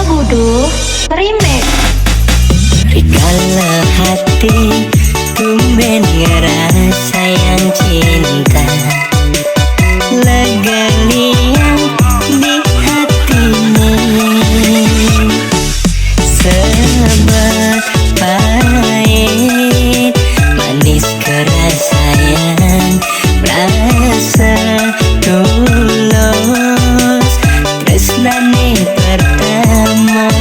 Budu Remix. Rikala hati tumben ngerasa yang cinta, lega liang di hatimu. Sebab pahit manis kerasaan, rasa tulus tresnane pertama.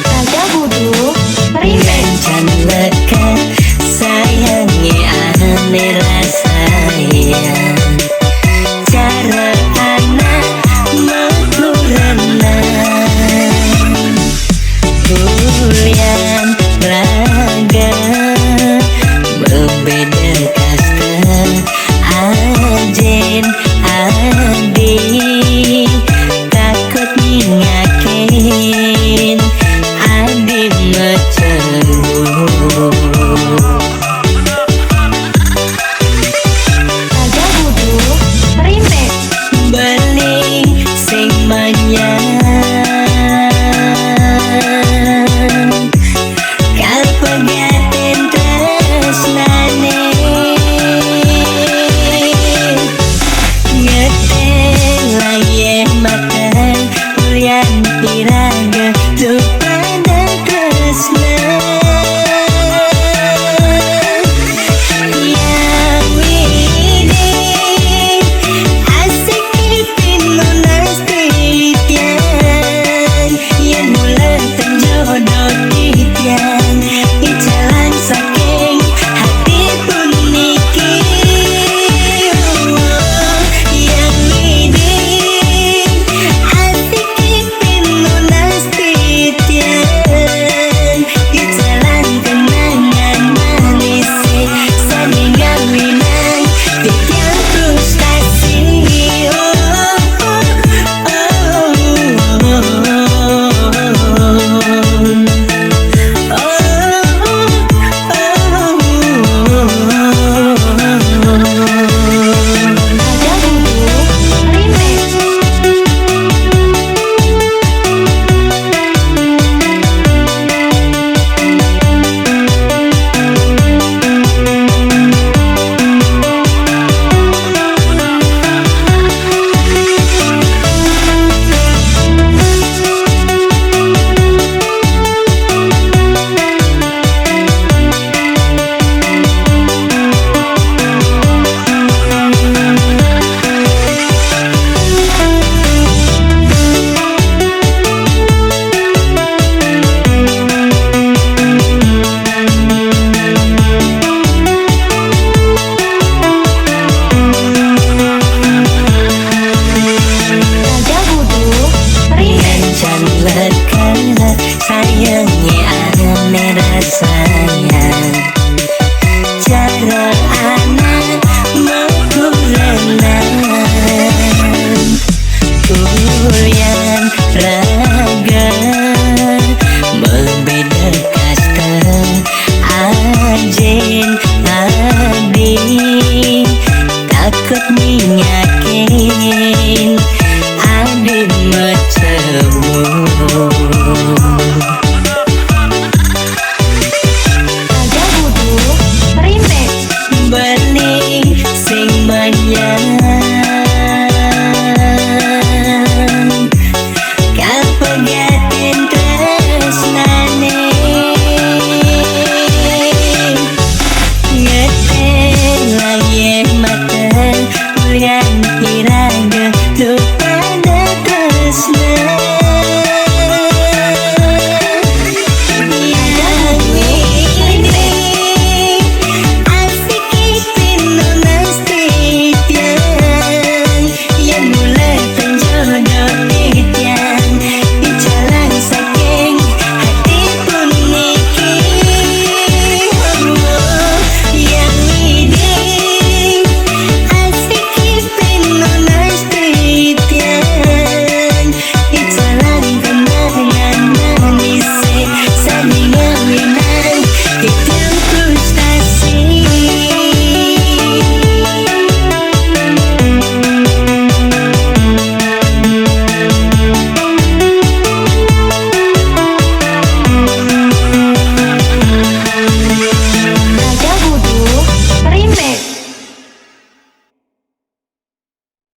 Raja Budu Remix. Mencan lekat sayangi ane rasanya, cara anak mau renang kulian raga membeda kasta ajen adi takut nyakin adi mecemburu. Raja Budu Remix. Beli sing manyang kal pegaten tresnane, ngeteng laye makan ulian piraga lupa dan tresna. Yang widi asik ipin lunas titian, yang mulan tenjodoh titian di jalan saking hati pun niki. Yang widi asik ipin lunas titian di jalan kenangan manis saningan winang titian frustasi. Raja Budu Remix. Raja Budu Remix. Mencan lekat sayangi ane rasanya, cara anak mau renang kulian raga membeda kasta ajen adi takut nyakin adi mecemburu. Raja Budu Remix. Beli sing manyang kal pegaten tresnane, ngeteng laye makan kulian